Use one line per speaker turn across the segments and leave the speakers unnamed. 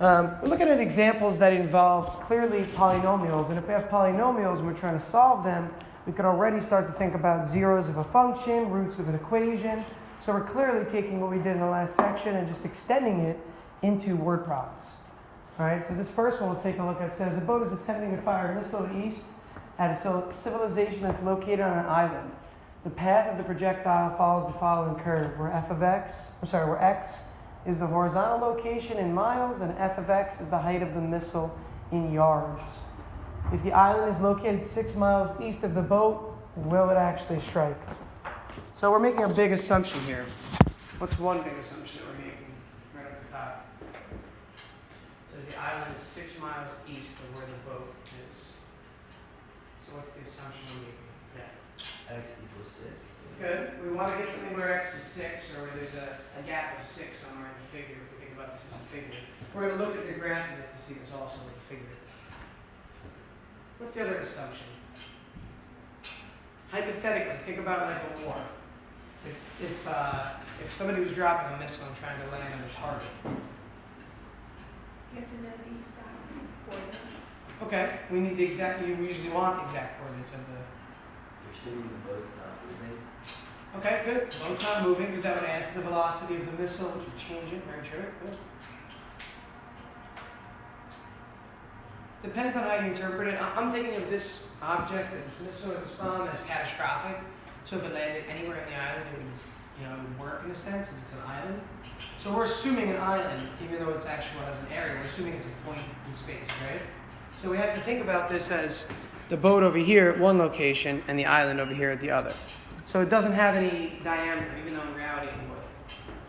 We're looking at examples that involve clearly polynomials, and if we have polynomials and we're trying to solve them, we can already start to think about zeros of a function, roots of an equation. So we're clearly taking what we did in the last section and just extending it into word problems. All right, so this first one we'll take a look at says, a boat is attempting to fire a missile east at a civilization that's located on an island. The path of the projectile follows the following curve, where where x is the horizontal location in miles and f of x is the height of the missile in yards. If the island is located 6 miles east of the boat, will it actually strike? So we're making a big assumption here. What's one big assumption that we're making right at the top? It says the island is 6 miles east of where the boat is. So what's the assumption we're making? Yeah.
X equals 6.
Good. We want to get something where x is 6 or where there's a gap of 6 somewhere in the figure. If we think about this as a figure, we're going to look at the graph of it to see this also with the figure. What's the other assumption? Hypothetically, think about like a war. If somebody was dropping a missile and trying to land on a target.
You have to know the exact coordinates.
Okay, we need the exact. You usually want the exact coordinates of the.
You're assuming the boat's not moving.
Okay, good. The boat's not moving because that would add to the velocity of the missile, which would change it. Very true. Good. Depends on how you interpret it. I'm thinking of this object, this missile or this bomb, as catastrophic. So if it landed anywhere in the island, it would work in a sense, since it's an island. So we're assuming an island, even though it's actually has an area. We're assuming it's a point in space, right? So we have to think about this as the boat over here at one location and the island over here at the other. So it doesn't have any diameter, even though in reality it would.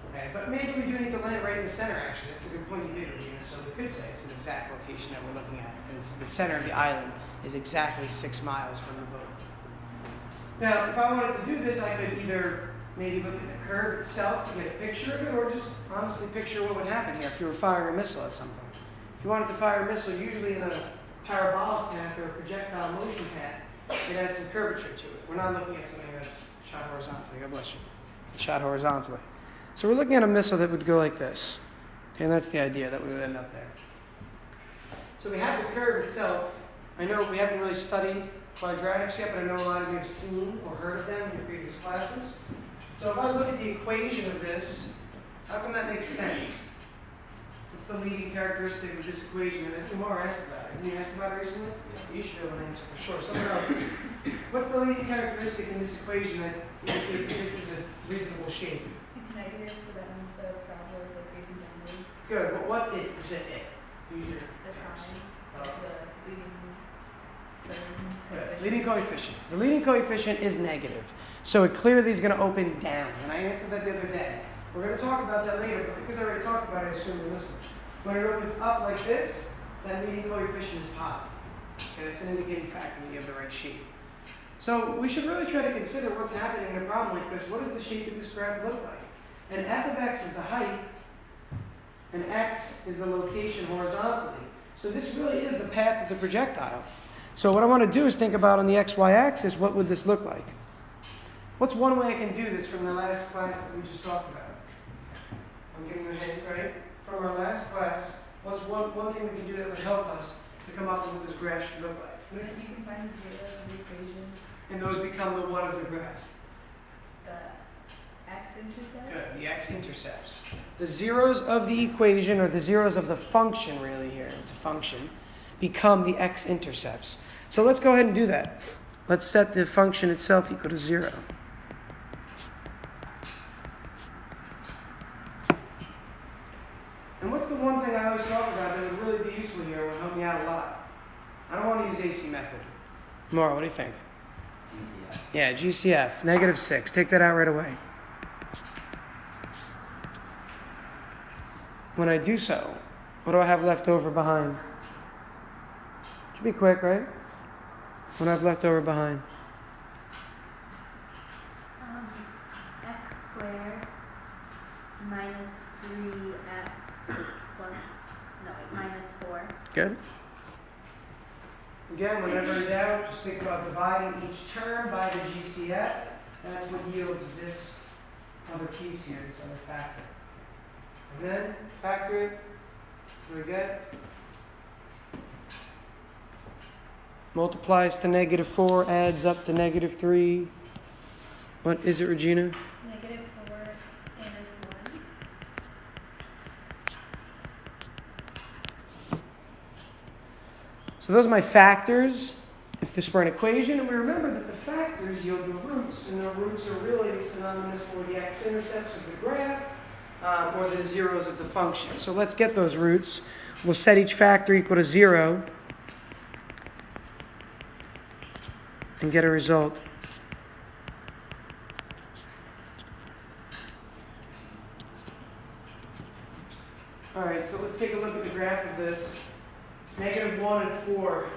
Okay, but maybe we do need to land right in the center, actually. That's a good point you made, Regina. So we could say it's an exact location that we're looking at. And it's the center of the island is exactly 6 miles from the boat. Now, if I wanted to do this, I could either maybe look at the curve itself to get a picture of it, or just honestly picture what would happen here if you were firing a missile at something. If you wanted to fire a missile, usually in a parabolic path or a projectile motion path, it has some curvature to it. We're not looking at something that's shot horizontally. God bless you. It's shot horizontally. So we're looking at a missile that would go like this. Okay, and that's the idea that we would end up there. So we have the curve itself. I know we haven't really studied quadratics yet, but I know a lot of you have seen or heard of them in your previous classes. So if I look at the equation of this, how come that makes sense? What's the leading characteristic of this equation? And I think Mara asked about it. Didn't you ask about it recently? Yeah. You should be able to answer for sure. Someone else. What's the leading characteristic in this equation that indicates that this is a reasonable shape?
It's negative, so that means the parabola is like facing downwards.
Good. But what is it? Who's your
The sign of the leading
coefficient. Leading coefficient. The leading coefficient is negative. So it clearly is going to open down. And I answered that the other day. We're going to talk about that later, but because I already talked about it, I assume you listened. When it opens up like this, that leading coefficient is positive. Okay, that's an indicating factor that you have the right shape. So we should really try to consider what's happening in a problem like this. What does the shape of this graph look like? And f of x is the height, and x is the location horizontally. So this really is the path of the projectile. So what I want to do is think about on the xy axis, what would this look like? What's one way I can do this from the last class that we just talked about? I'm giving you a hint, right? From our last class, what's one thing we can do that would help us to come up with what this graph should look like?
You can find the zeros of the equation.
And those become the what of the graph?
The x-intercepts.
Good, the x-intercepts. The zeros of the equation, or the zeros of the function really here, it's a function, become the x-intercepts. So let's go ahead and do that. Let's set the function itself equal to 0. And what's the one thing I always talk about that would really be useful here, would help me out a lot? I don't want to use AC method. Maura, what do you think?
GCF.
Yeah, GCF, negative 6. Take that out right away. When I do so, what do I have left over behind? Should be quick, right? What do I have left over behind?
X squared minus 3x minus 4.
Good. Again, whenever in doubt, just think about dividing each term by the GCF. That's what yields this other piece here, this other factor. And then factor it What do we get? Multiplies to -4, adds up to -3. What is it, Regina?
-4 and 1.
So those are my factors. If this were an equation, and we remember that the factors yield the roots, and the roots are really synonymous for the x-intercepts of the graph, or the zeros of the function. So let's get those roots. We'll set each factor equal to 0 and get a result. All right, so let's take a look at the graph of this. -1 and 4.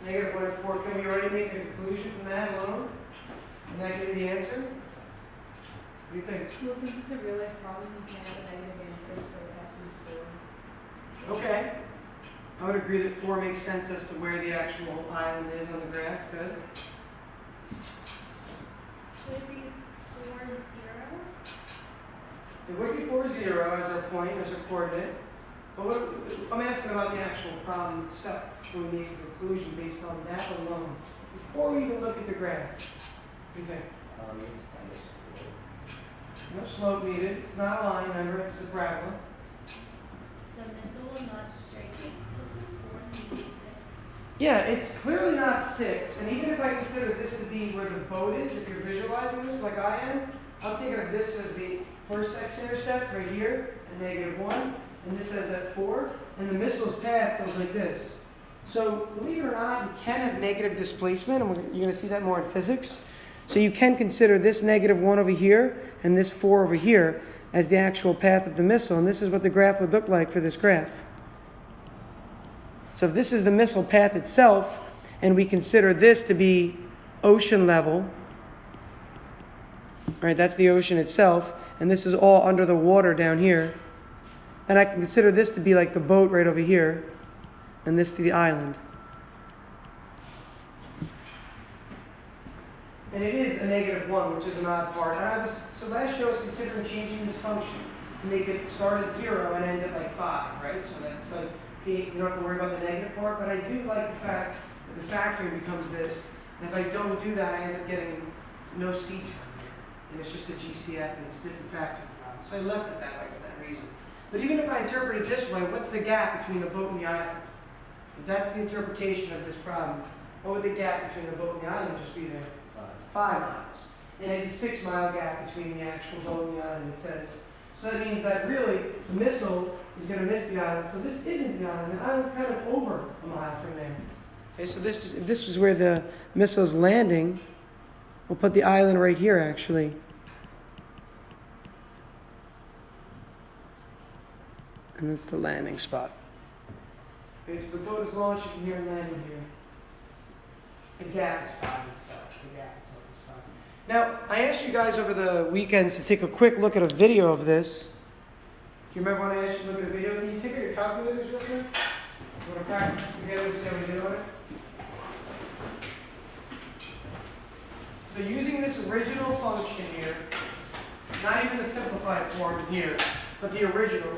-1 and 4. Can we already make a conclusion from that alone? Can that give you the answer? What do you think?
Well, since it's a real life problem, you can't have a negative answer, so it has to be 4.
Okay. I would agree that 4 makes sense as to where the actual island is on the graph. Good.
Would it be 4, 0?
It would be 4, 0 as our point, as our coordinate. But I'm asking about the actual problem itself. So we make a conclusion based on that alone. Before we even look at the graph. What do you think?
It's kind of slow.
No slope needed. It's not a line, remember, it's a parabola.
The missile will not strike it because it's 4 and maybe 6.
Yeah, it's clearly not 6. And even if I consider this to be where the boat is, if you're visualizing this like I am, I'm thinking of this as the first x-intercept right here at -1. And this says at 4, and the missile's path goes like this. So believe it or not, you can have negative displacement, and you're going to see that more in physics. So you can consider this -1 over here and this 4 over here as the actual path of the missile, and this is what the graph would look like for this graph. So if this is the missile path itself, and we consider this to be ocean level, all right, that's the ocean itself, and this is all under the water down here. And I can consider this to be like the boat right over here, and this to the island. And it is a -1, which is an odd part. And so last year I was considering changing this function to make it start at 0 and end at like 5, right? So that's like, okay, you don't have to worry about the negative part, but I do like the fact that the factoring becomes this. And if I don't do that, I end up getting no C term here. And it's just a GCF, and it's a different factoring problem. So I left it that way for that reason. But even if I interpret it this way, what's the gap between the boat and the island? If that's the interpretation of this problem, what would the gap between the boat and the island just be there? 5 miles. And it's a 6-mile gap between the actual boat and the island, it says. So that means that really the missile is going to miss the island. So this isn't the island. The island's kind of over a mile from there. Okay, so if this is where the missile is landing, we'll put the island right here actually. And that's the landing spot. Okay, so the boat is launched from here and landing here. The gap is 5 itself. The gap itself is 5. Now, I asked you guys over the weekend to take a quick look at a video of this. Do you remember when I asked you to look at a video? Can you take out your calculators real quick? You want to practice this together to see how we do it? So using this original function here, not even the simplified form here, but the original.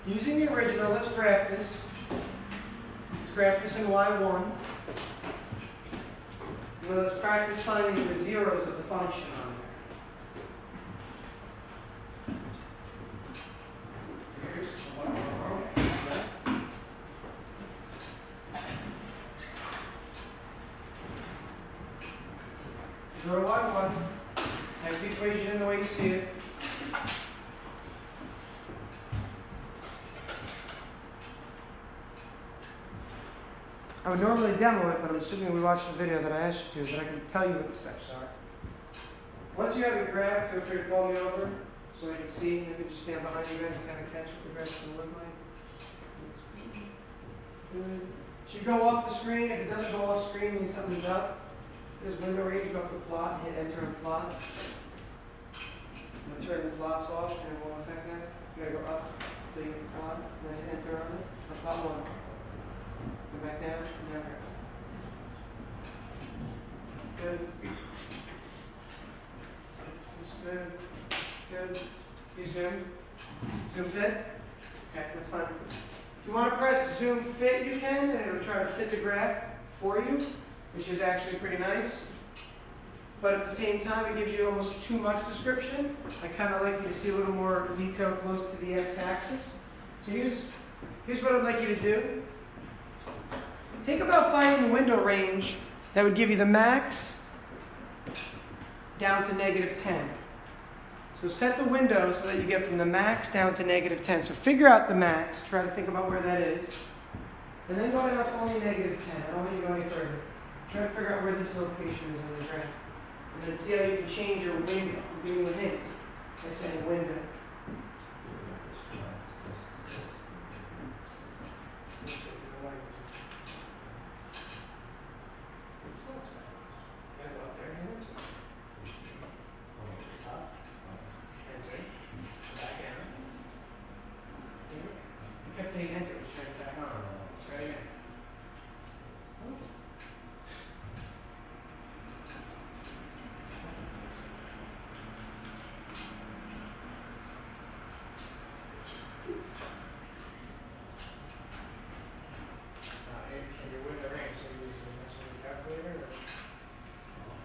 Using the original, let's graph this. Let's graph this in y1. Now let's practice finding the zeros of the function on there. Here's y1. 0, 1, 1. Type the equation in the way you see it. I would normally demo it, but I'm assuming we watched the video that I asked you to, but I can tell you what the steps are. Once you have your graph, feel free to call me over so I can see. I can just stand behind you guys and kind of catch what the graph's going to look like. Good. It should go off the screen. If it doesn't go off screen, it means something's up. It says window range, go up to plot, hit enter and plot. I'm going to turn the plots off and it won't affect that. You got to go up until you get the plot, then hit enter on it. On plot 1. Go back down and down. Good. That's good. Good. You zoom? Zoom fit? Okay, that's fine. If you want to press zoom fit, you can, and it'll try to fit the graph for you, which is actually pretty nice. But at the same time, it gives you almost too much description. I kind of like you to see a little more detail close to the x-axis. So here's what I'd like you to do. Think about finding the window range that would give you the max down to -10. So set the window so that you get from the max down to -10. So figure out the max, try to think about where that is, and then go down to only -10. I don't want you to go any further. Try to figure out where this location is on the graph. And then see how you can change your window. I'll give you a hint by saying window.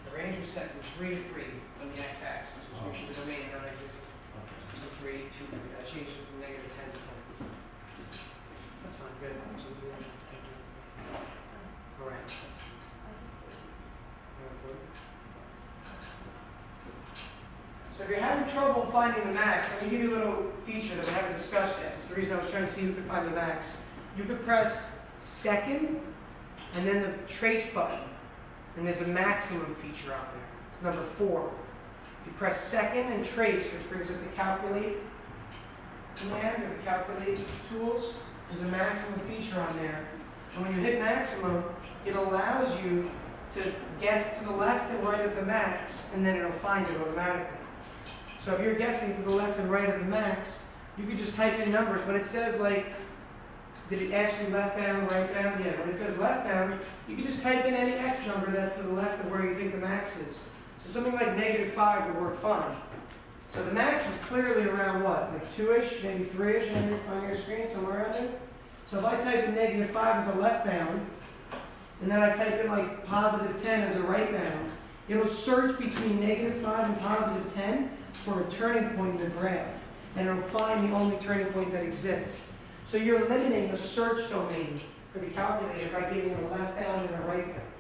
The range was set from 3 to 3 on the x-axis, which makes the domain non-existent. 2, 3, 2, 3. I changed it from -10 to 10. That's fine, good. So we do that. All right. So if you're having trouble finding the max, let me give you a little feature that we haven't discussed yet. It's the reason I was trying to see who could find the max. You could press second and then the trace button. And there's a maximum feature on there. It's number 4. If you press second and trace, which brings up the calculate command or the calculate tools, there's a maximum feature on there. And when you hit maximum, it allows you to guess to the left and right of the max, and then it'll find it automatically. So if you're guessing to the left and right of the max, you could just type in numbers. When it says like, did it ask you left bound, right bound? Yeah, when it says left bound, you can just type in any x number that's to the left of where you think the max is. So something like -5 would work fine. So the max is clearly around what? Like 2-ish, maybe 3-ish on your screen, somewhere around there? So if I type in -5 as a left bound, and then I type in like +10 as a right bound, it'll search between -5 and +10 for a turning point in the graph. And it'll find the only turning point that exists. So you're limiting the search domain for the calculator by giving it a left bound and a right bound.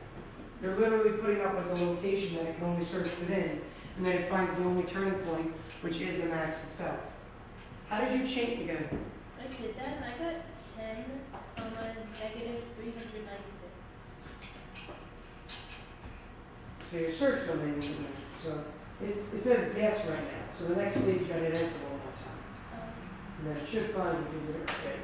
You're literally putting up like a location that it can only search within, and then it finds the only turning point, which is the max itself. How did you change again?
I did that and I got 10 on a -396.
So your search domain is in there. So it says guess right now. So the next stage you got to hit enter one more time. And then it should find if you did it okay.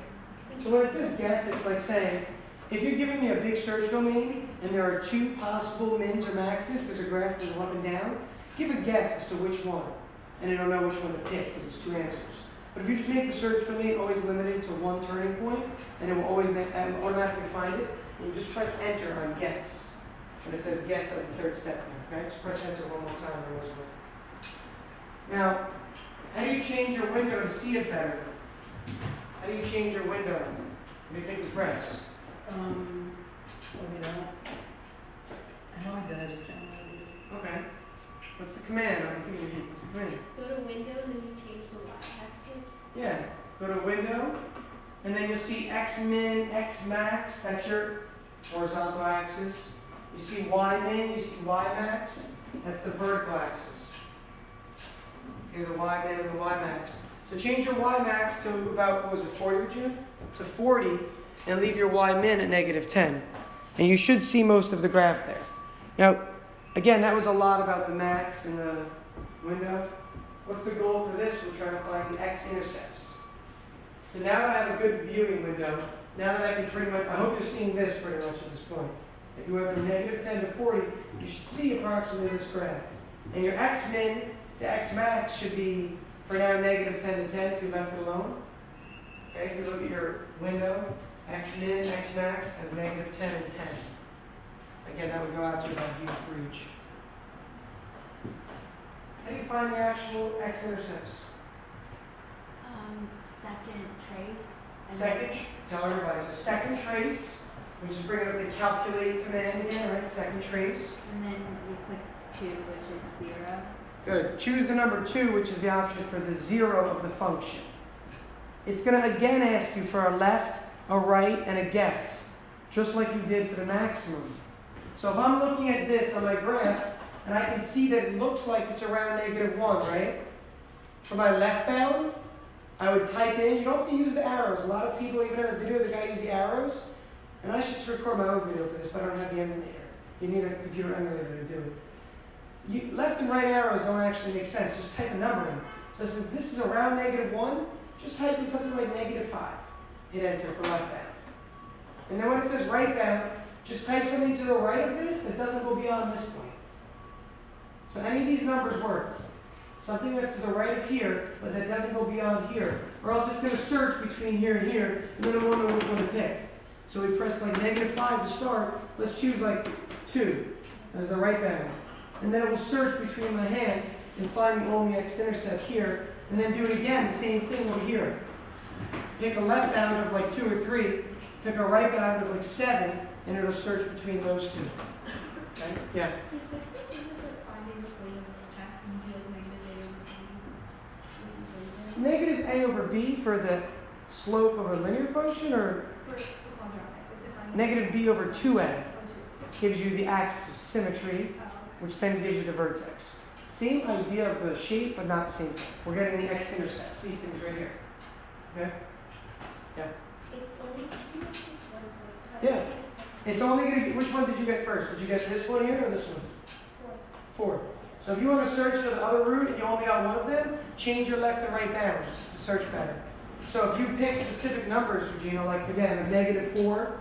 So when it says guess, it's like saying, if you're giving me a big search domain and there are 2 possible mins or maxes because a graph can go up and down, give a guess as to which one. And it'll know which one to pick because it's 2 answers. But if you just make the search domain always limited to 1 turning point, and it will always automatically find it, and you just press enter on guess. And it says guess at the 3rd step there, okay? Just press enter one more time. Now, how do you change your window to see it better? How do you change your window? What do you think you press?
Let me know. I know I did, I just can't remember.
Okay. What's the command? What's the command?
Go to window and then you change the y-axis.
Yeah. Go to window, and then you'll see X min, X max. That's your horizontal axis. You see Y min, you see Y max. That's the vertical axis. Okay, the Y min and the Y max. So change your Y max to about, what was it, 40, June? To 40, and leave your Y min at -10. And you should see most of the graph there. Now, again, that was a lot about the max and the window. What's the goal for this? We're trying to find the x-intercepts. So now that I have a good viewing window, now that I can pretty much, I hope you're seeing this pretty much at this point. If you went from -10 to 40, you should see approximately this graph. And your x min to x max should be, for now, -10 to 10 if you left it alone. Okay, if you look at your window, x min, x max has -10 and 10. Again, that would go out to about view for each. How do you find the actual x-intercepts?
Second trace.
Tell everybody. So second trace, we just bring up the calculate command again, right? Second trace.
And then you click 2, which is 0.
Good. Choose the number 2, which is the option for the 0 of the function. It's going to again ask you for a left, a right, and a guess, just like you did for the maximum. So if I'm looking at this on my graph, and I can see that it looks like it's around -1, right? For my left bound, I would type in, you don't have to use the arrows. A lot of people, even in the video, the guy used the arrows. And I should just record my own video for this, but I don't have the emulator. You need a computer emulator to do it. Left and right arrows don't actually make sense. Just type a number in. So since this is around -1, just type in something like -5. Hit enter for left bound. And then when it says right bound, just type something to the right of this that doesn't go beyond this point. So any of these numbers work. Something that's to the right of here, but that doesn't go beyond here. Or else it's going to search between here and here, and then it won't know which one to pick. So we press like -5 to start. Let's choose like 2 as the right bound. And then it will search between my hands and find the only x-intercept here. And then do it again, the same thing over here. Pick a left bound of like 2 or 3. Pick a right bound of like 7, and it'll search between those two. Okay? Yeah?
Is this the same as like finding the plane of x and be like
Negative a over b for the slope of a linear function, or
for the quadratic, defining
negative b over 2a gives you the axis of symmetry, which then gives you the vertex. Same idea of the shape, but not the same thing. We're getting the x-intercepts, these things right here. Okay? Yeah. Yeah. It's only going to, which one did you get first? Did you get this one here or this one? 4. So if you want to search for the other root and you only got one of them, change your left and right bounds to search better. So if you pick specific numbers, Regina, like again, a -4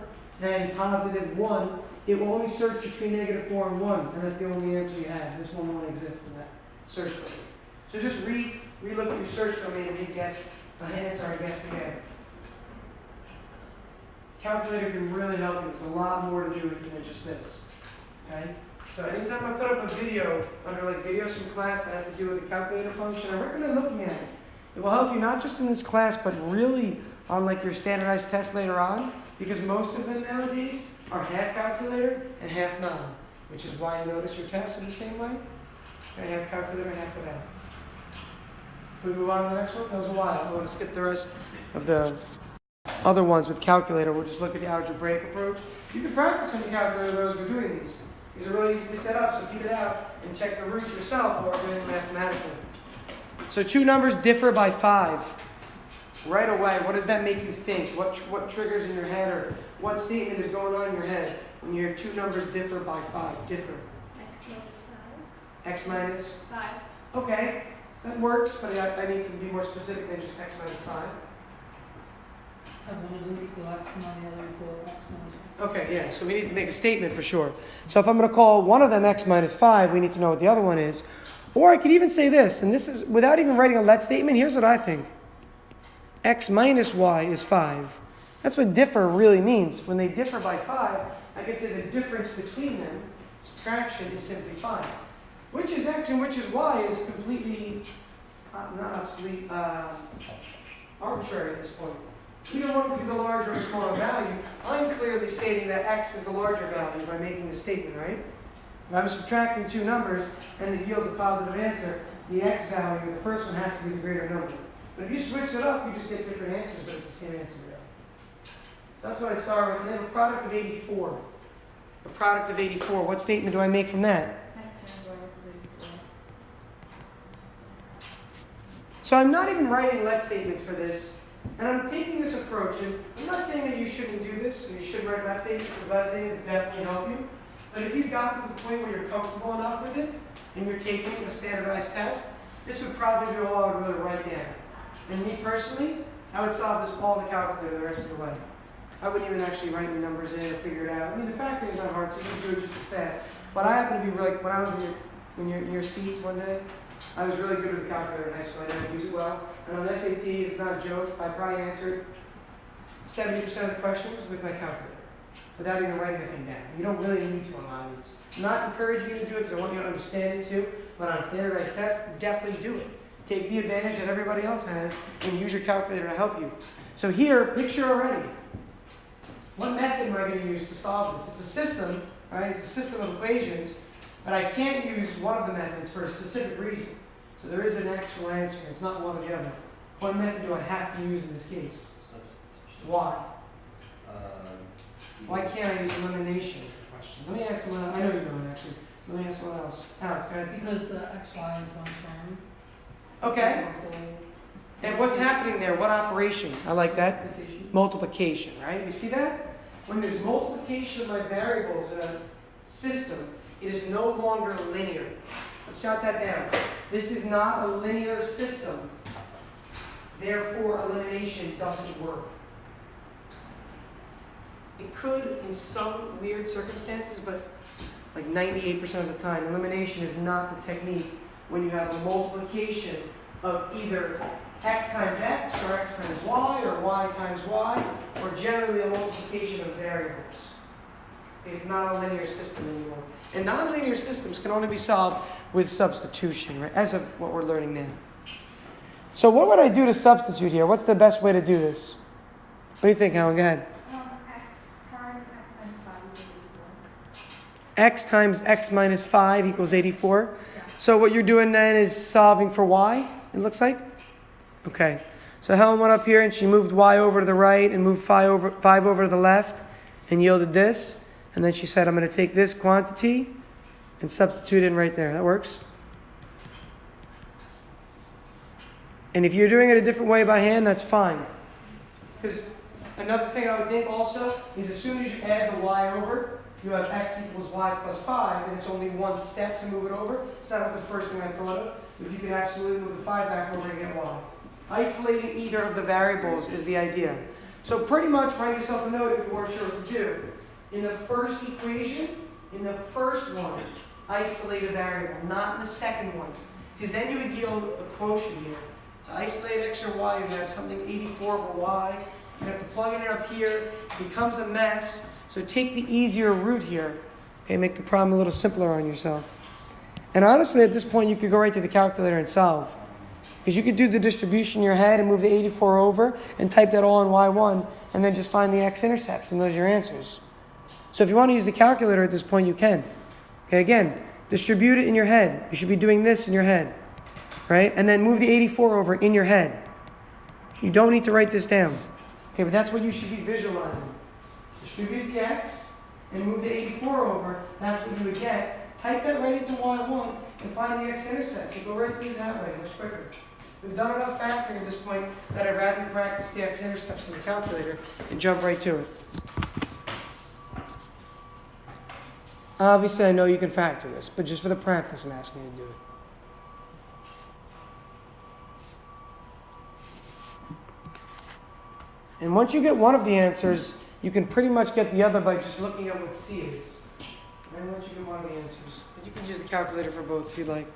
and +1, it will only search between -4 and 1, and that's the only answer you have. This one won't exist in that search domain. So just re-look at your search domain and hit guess, guess again. Calculator can really help you. There's a lot more to do with it than just this. Okay? So anytime I put up a video under like videos from class that has to do with the calculator function, I recommend looking at it. It will help you not just in this class, but really on like your standardized test later on, because most of them nowadays are half calculator and half non, which is why you notice your tests are the same way. Okay, half calculator, half without. Can we move on to the next one? That was a while. I want to skip the rest of the other ones with calculator. We'll just look at the algebraic approach. You can practice on the calculator those we're doing these. These are really easy to set up, so keep it out and check the roots yourself while we're doing it mathematically. So 2 numbers differ by 5. Right away, what does that make you think? What triggers in your head, or what statement is going on in your head when you hear 2 numbers differ by 5? Differ. X minus
5.
Okay, that works, but I need to be more specific than just x minus 5.
Have one of them equal x and the other equal x minus 1.
Okay, yeah, so we need to make a statement for sure. So if I'm going to call one of them x minus 5, we need to know what the other one is. Or I could even say this, and this is without even writing a let statement. Here's what I think. X minus y is 5. That's what differ really means. When they differ by 5, I can say the difference between them, subtraction, is simply 5. Which is x and which is y is completely, not obsolete, arbitrary at this point. Either one could be the larger or smaller value. I'm clearly stating that x is the larger value by making the statement, right? If I'm subtracting 2 numbers and it yields a positive answer, the x value, the first one has to be the greater number. But if you switch it up, you just get different answers, but it's the same answer there. So that's what I start with. And then a product of 84. The product of 84. What statement do I make from that? So I'm not even writing let statements for this. And I'm taking this approach, and I'm not saying that you shouldn't do this, and you should write let statements, because let statements definitely help you. But if you've gotten to the point where you're comfortable enough with it, and you're taking a standardized test, this would probably be all I would really write down. And me personally, I would solve this all in the calculator the rest of the way. I wouldn't even actually write any numbers in or figure it out. I mean, the factoring is not hard, so you can do it just as fast. But I happen to be like, when I was in your seats one day, I was really good with the calculator in high school. I didn't use it well. And on SAT, it's not a joke. I probably answered 70% of the questions with my calculator without even writing anything down. You don't really need to on a lot of these. I'm not encouraging you to do it because I want you to understand it too. But on standardized tests, definitely do it. Take the advantage that everybody else has and use your calculator to help you. So here, picture already. What method am I going to use to solve this? It's a system, right? It's a system of equations, but I can't use one of the methods for a specific reason. So there is an actual answer. It's not one or the other. What method do I have to use in this case?
Substitution.
Why?
Um,
Why can't I use elimination is the question. Let me ask someone else. I know you know it actually. So let me ask someone else. Alex, go ahead.
Because the XY is one term.
Okay. And what's happening there? What operation? I like that.
Multiplication.
Multiplication, right? You see that? When there's multiplication of my variables in a system, it is no longer linear. Let's jot that down. This is not a linear system. Therefore, elimination doesn't work. It could in some weird circumstances, but like 98% of the time, elimination is not the technique when you have a multiplication of either x times x, or x times y, or y times y, or generally a multiplication of variables. It's not a linear system anymore. And nonlinear systems can only be solved with substitution, right? As of what we're learning now. So what would I do to substitute here? What's the best way to do this? What do you think, Alan? Go ahead. X times x minus 5 equals 84.
Yeah.
So what you're doing then is solving for y, it looks like? Okay. So Helen went up here and she moved y over to the right and moved 5 over to the left and yielded this. And then she said, I'm going to take this quantity and substitute in right there. That works? And if you're doing it a different way by hand, that's fine. Because another thing I would think also is as soon as you add the y over, you have x equals y plus 5, and it's only one step to move it over. So that was the first thing I thought of. But you could absolutely move the 5 back over and get y. Isolating either of the variables is the idea. So pretty much write yourself a note if you weren't sure what to do. In the first equation, in the first one, isolate a variable, not in the second one. Because then you would yield a quotient here. To isolate x or y, you'd have something 84 over y. You have to plug it up here. It becomes a mess. So take the easier route here. Okay, make the problem a little simpler on yourself. And honestly, at this point, you could go right to the calculator and solve. Because you could do the distribution in your head and move the 84 over and type that all in y1 and then just find the x-intercepts, and those are your answers. So if you want to use the calculator at this point, you can. Okay, again, distribute it in your head. You should be doing this in your head, right? And then move the 84 over in your head. You don't need to write this down. Okay, but that's what you should be visualizing. Distribute the x and move the 84 over. That's what you would get. Type that right into y1 and find the x-intercept. You go right through that way, much quicker. We've done enough factoring at this point that I'd rather practice the x-intercepts in the calculator and jump right to it. Obviously, I know you can factor this, but just for the practice, I'm asking you to do it. And once you get one of the answers, you can pretty much get the other by just looking at what C is. And once you get one of the answers. But you can use the calculator for both if you'd like.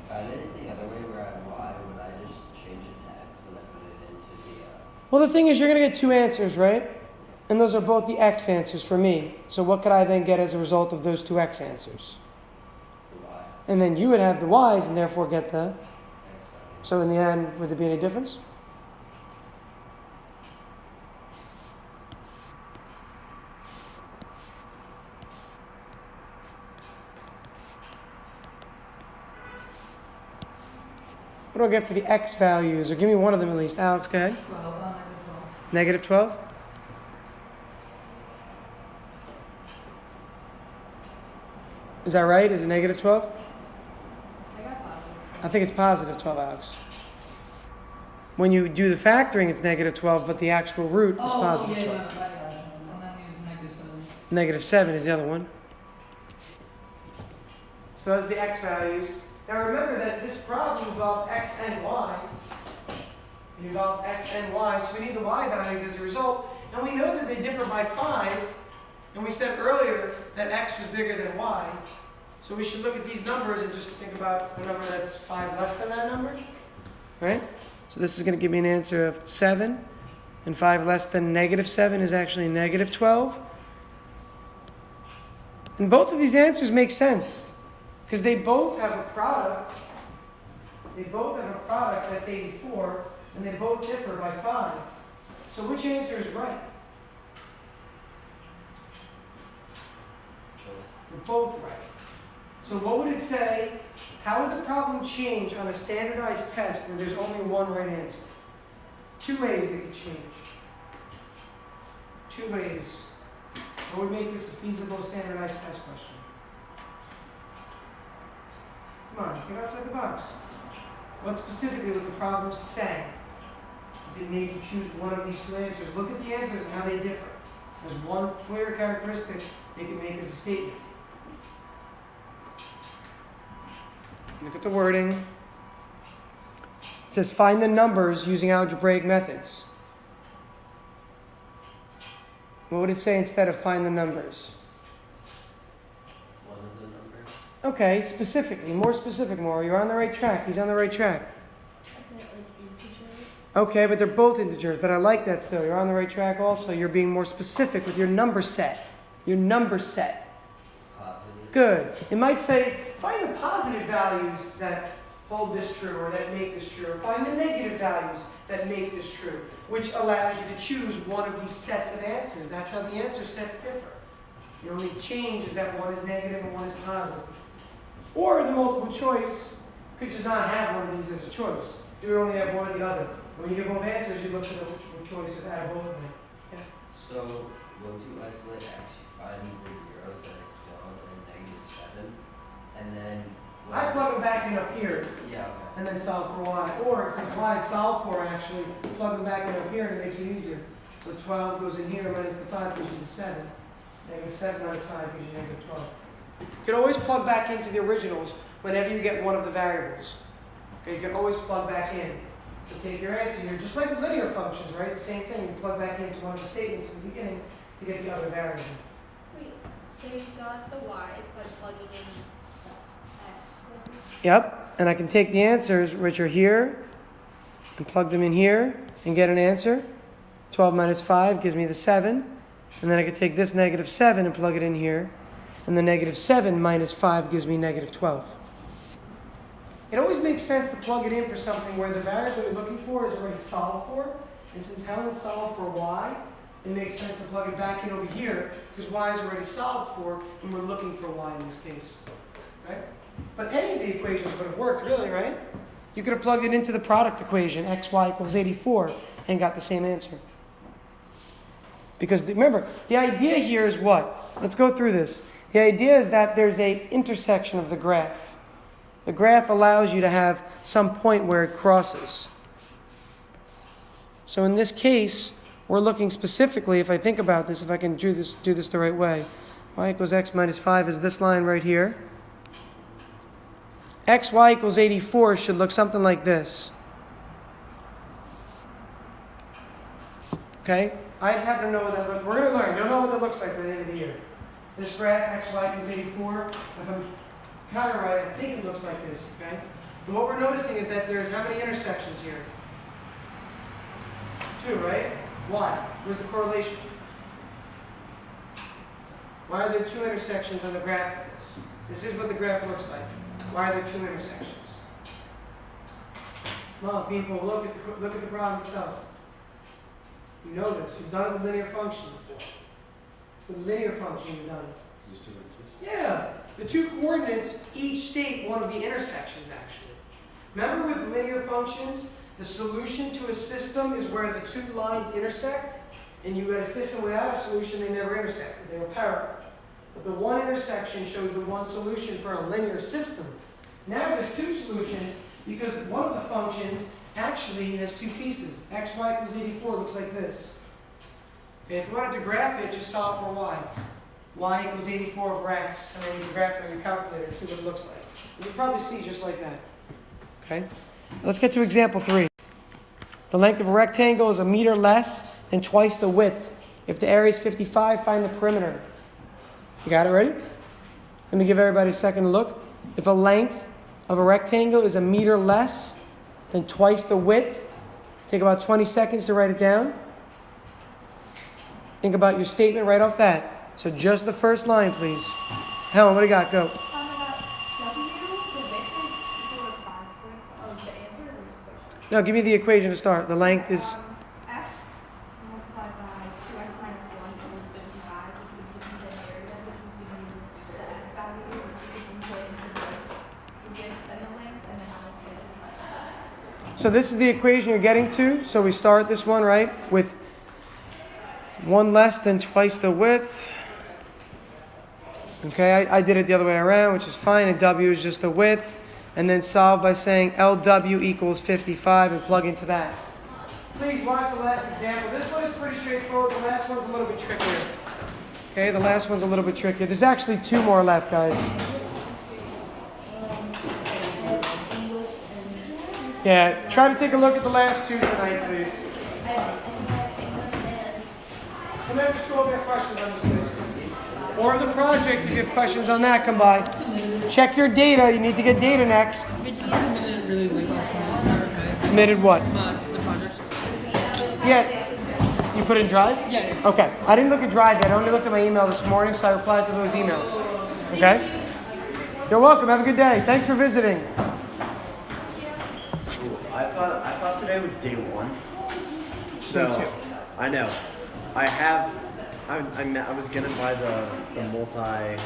If I did it the other way where I had y, would I just change it to x and then put it into the...
Well, the thing is, you're going to get two answers, right? And those are both the x answers for me. So what could I then get as a result of those two x answers?
the y.
And then you would have the y's and therefore get the...
X value.
So in the end, would there be any difference? What do I get for the x values? Or give me one of them at least. Alex, go ahead.
Well,
Negative 12? Is that right? Is it negative 12?
I got positive.
I think it's positive 12, Alex. When you do the factoring, it's negative 12, but the actual root is positive 12.
Yeah. And then use -7.
Negative 7 is the other one. So that's the x values. Now remember that this problem involved x and y. It involved x and y, so we need the y values as a result. And we know that they differ by 5. And we said earlier that x was bigger than y. So we should look at these numbers and just think about the number that's 5 less than that number. Right? So this is going to give me an answer of 7. And 5 less than negative 7 is actually negative 12. And both of these answers make sense. Because they both have a product. They both have a product that's 84, and they both differ by 5. So which answer is right? They're both right. So what would it say? How would the problem change on a standardized test when there's only one right answer? 2 ways it could change. 2 ways. What would make this a feasible standardized test question? Come on, think outside the box. What specifically would the problem say? If it made you choose one of these 2 answers, look at the answers and how they differ. There's one clear characteristic they can make as a statement. Look at the wording. It says find the numbers using algebraic methods. What would it say instead of find the numbers?
One of the numbers.
Okay, specifically, more specific, more. You're on the right track. He's on the right track.
Isn't it like integers?
Okay, but they're both integers, but I like that still. You're on the right track also. You're being more specific with your number set. Your number set.
Positive.
Good. It might say, find the positive values that hold this true or that make this true, or find the negative values that make this true, which allows you to choose one of these sets of answers. That's how the answer sets differ. The only change is that one is negative and one is positive. Or the multiple choice could just not have one of these as a choice. You would only have one or the other. When you get both answers, you look for the which choice out of both of them. Yeah.
So, once you isolate x, you find the zeros as 12 and negative 7. And then...
I plug them back in up here.
Yeah, okay.
And then solve for y. Or since y is solved for, actually, plug them back in up here and it makes it easier. So 12 goes in here minus the 5 gives you the 7. Negative 7 minus 5 gives you negative 12. You can always plug back into the originals whenever you get one of the variables. Okay, you can always plug back in. So take your answer here, just like linear functions, right? The same thing. You plug back into one of the statements in the beginning to get the other variable.
Wait, so you got the y's by plugging in x.
Yep, and I can take the answers, which are here, and plug them in here, and get an answer. 12 minus 5 gives me the 7. And then I can take this negative 7 and plug it in here. And the negative 7 minus 5 gives me negative 12. It always makes sense to plug it in for something where the variable you're looking for is already solved for. And since Helen's solved for y, it makes sense to plug it back in over here because y is already solved for, and we're looking for y in this case. Right? But any of the equations would have worked, really, right? You could have plugged it into the product equation, xy equals 84, and got the same answer. Because remember, the idea here is what? Let's go through this. The idea is that there's an intersection of the graph. The graph allows you to have some point where it crosses. So in this case, we're looking specifically, if I think about this, if I can do this the right way, y equals x minus 5 is this line right here. xy equals 84 should look something like this. Okay? I happen to know what that looks like. We're going to learn. You'll know what that looks like by the end of the year. This graph, xy equals 84, if I'm kind of right, I think it looks like this, okay? And what we're noticing is that there's how many intersections here? 2, right? Why? Where's the correlation? Why are there 2 intersections on the graph of this? This is what the graph looks like. Why are there 2 intersections? Come on, people, look at the problem itself. You know this. You've done it with linear function before. With linear function, you've done it.
There's 2 answers?
Yeah. The 2 coordinates each state one of the intersections, actually. Remember with linear functions, the solution to a system is where the 2 lines intersect, and you had a system without a solution, they never intersected. They were parallel. But the one intersection shows the one solution for a linear system. Now there's 2 solutions because one of the functions actually has 2 pieces. xy equals 84 looks like this. Okay, if you wanted to graph it, just solve for y. Y equals 84 over x, and then you can graph it on your calculator and see what it looks like. You'll probably see just like that. Okay? Let's get to example 3. The length of a rectangle is 1 meter less than twice the width. If the area is 55, find the perimeter. You got it ready? Let me give everybody a second to look. If a length of a rectangle is 1 meter less than twice the width, take about 20 seconds to write it down. Think about your statement right off that. So just the first line, please. Helen, what do you got? Go.
I got
No, give me the equation to start. The length is.
X multiplied by 2x minus 1 equals 55, which would give you the area, which would give you the x value, which you can put into the width and the length, and then how much it is.
So this is the equation you're getting to. So we start this one, right, with 1 less than twice the width. Okay, I did it the other way around, which is fine, and W is just the width. And then solve by saying LW equals 55 and plug into that. Please watch the last example. This one is pretty straightforward. The last one's a little bit trickier. Okay, the last one's a little bit trickier. There's actually 2 more left, guys. Yeah, try to take a look at the last 2 tonight, please. Come after school if you have questions on this, please. Or the project, if you have questions on that, come by. Check your data. You need to get data next.
I submitted it really late last night. Is that okay?
Submitted what?
The project.
Yeah. You put in Drive?
Yeah.
Okay. I didn't look at Drive yet. I only looked at my email this morning, so I replied to those emails. Okay? You're welcome. Have a good day. Thanks for visiting.
Ooh, I thought today was day 1. So
Me too.
I know. I was gonna buy the multi.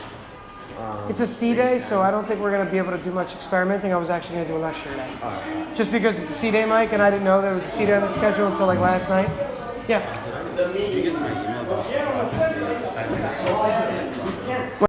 It's a C day, so I don't think we're going to be able to do much experimenting. I was actually going to do a lecture today.
Alright.
Just because it's a C day, Mike, and I didn't know there was a C day on the schedule until like last night. Yeah.
Did you get my email about the project?